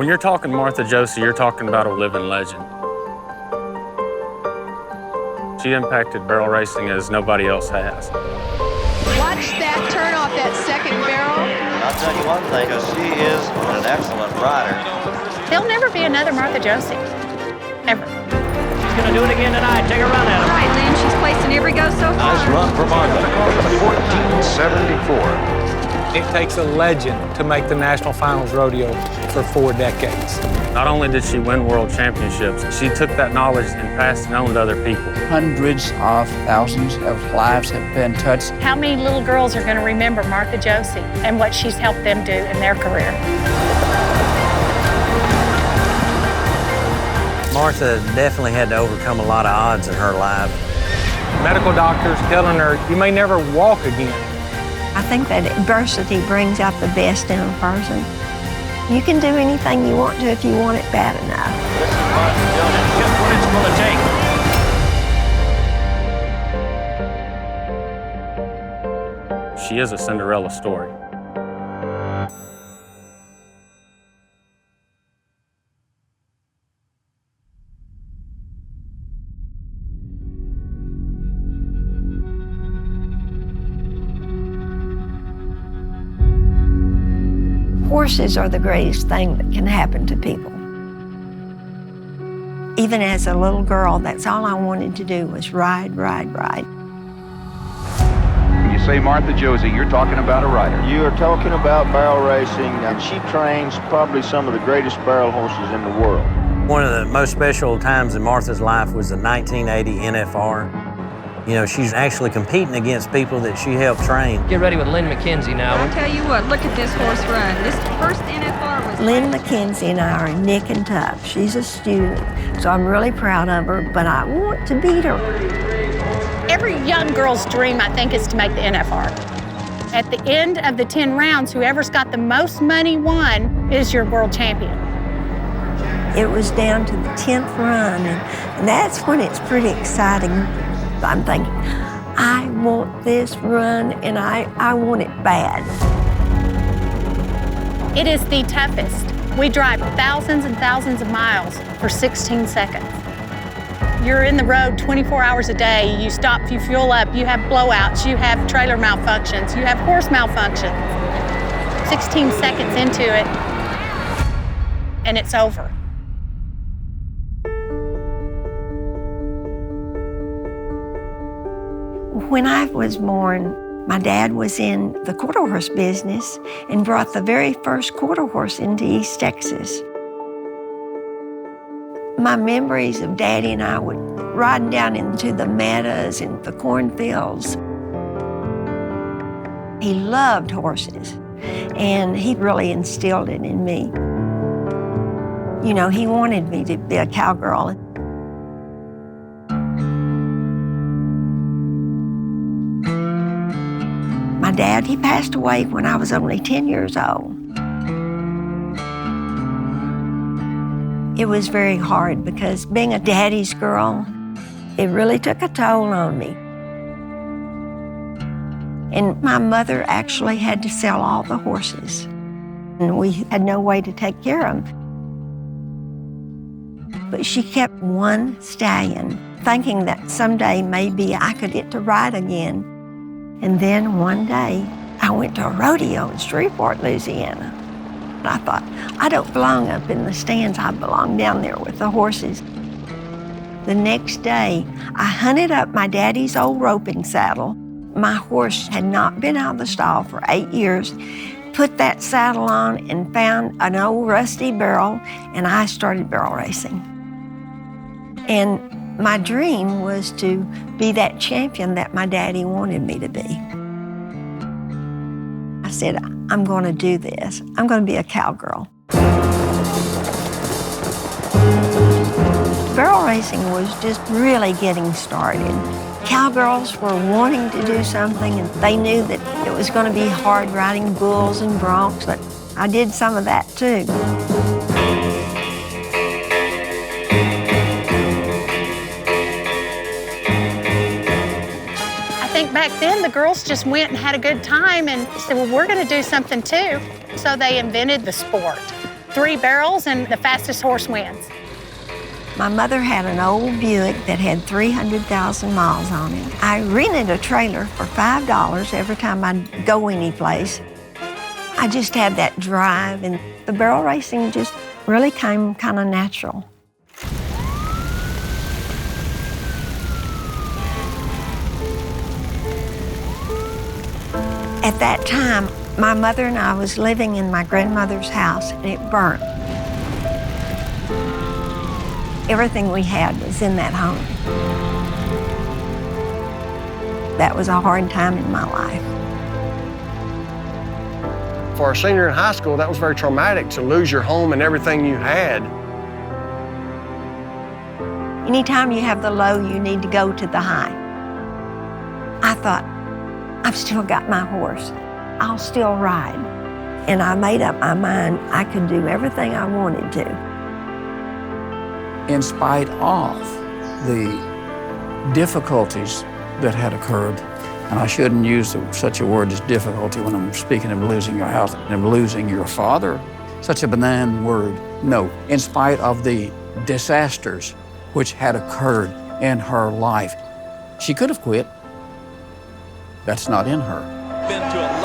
When you're talking Martha Josey, you're talking about a living legend. She impacted barrel racing as nobody else has. Watch that turn off that second barrel. I'll tell you one thing, because she is an excellent rider. There'll never be another Martha Josey, ever. She's going to do it again tonight. Take a run at All her. right, Lynn, she's placed in every go so far. Nice run for Martha. 1474. It takes a legend to make the National Finals Rodeo for 4 decades. Not only did she win world championships, she took that knowledge and passed it on to other people. Hundreds of thousands of lives have been touched. How many little girls are going to remember Martha Josey and what she's helped them do in their career? Martha definitely had to overcome a lot of odds in her life. Medical doctors telling her, you may never walk again. I think that adversity brings out the best in a person. You can do anything you want to if you want it bad enough. This is Martha Josey. Just what it's going to take. She is a Cinderella story. Horses are the greatest thing that can happen to people. Even as a little girl, that's all I wanted to do was ride, ride, ride. When you say Martha Josey, you're talking about a rider. You are talking about barrel racing, and she trains probably some of the greatest barrel horses in the world. One of the most special times in Martha's life was the 1980 NFR. You know, she's actually competing against people that she helped train. Get ready with Lynn McKenzie now. I'll tell you what, look at this horse run. This first NFR was... Lynn McKenzie and I are nick and tough. She's a student, so I'm really proud of her, but I want to beat her. Every young girl's dream, I think, is to make the NFR. At the end of the 10 rounds, whoever's got the most money won is your world champion. It was down to the 10th run, and that's when it's pretty exciting. I'm thinking, I want this run, and I want it bad. It is the toughest. We drive thousands and thousands of miles for 16 seconds. You're in the road 24 hours a day. You stop, you fuel up, you have blowouts, you have trailer malfunctions, you have horse malfunctions. 16 seconds into it, and it's over. When I was born, my dad was in the quarter horse business and brought the very first quarter horse into East Texas. My memories of Daddy and I would ride down into the meadows and the cornfields. He loved horses, and he really instilled it in me. You know, he wanted me to be a cowgirl. My dad, he passed away when I was only 10 years old. It was very hard because being a daddy's girl, it really took a toll on me. And my mother actually had to sell all the horses, and we had no way to take care of them. But she kept one stallion, thinking that someday maybe I could get to ride again. And then one day, I went to a rodeo in Shreveport, Louisiana. And I thought, I don't belong up in the stands, I belong down there with the horses. The next day, I hunted up my daddy's old roping saddle. My horse had not been out of the stall for 8 years. Put that saddle on and found an old rusty barrel, and I started barrel racing. And my dream was to be that champion that my daddy wanted me to be. I said, I'm going to do this. I'm going to be a cowgirl. Barrel racing was just really getting started. Cowgirls were wanting to do something, and they knew that it was going to be hard riding bulls and broncs, but I did some of that too. Back then, the girls just went and had a good time and said, well, we're going to do something too. So they invented the sport. 3 barrels and the fastest horse wins. My mother had an old Buick that had 300,000 miles on it. I rented a trailer for $5 every time I'd go any place. I just had that drive, and the barrel racing just really came kind of natural. At that time, my mother and I was living in my grandmother's house, and it burnt. Everything we had was in that home. That was a hard time in my life. For a senior in high school, that was very traumatic to lose your home and everything you had. Anytime you have the low, you need to go to the high. I thought, I've still got my horse. I'll still ride. And I made up my mind I could do everything I wanted to. In spite of the difficulties that had occurred, and I shouldn't use such a word as difficulty when I'm speaking of losing your house and losing your father, such a benign word. No, in spite of the disasters which had occurred in her life, she could have quit. That's not in her. Been to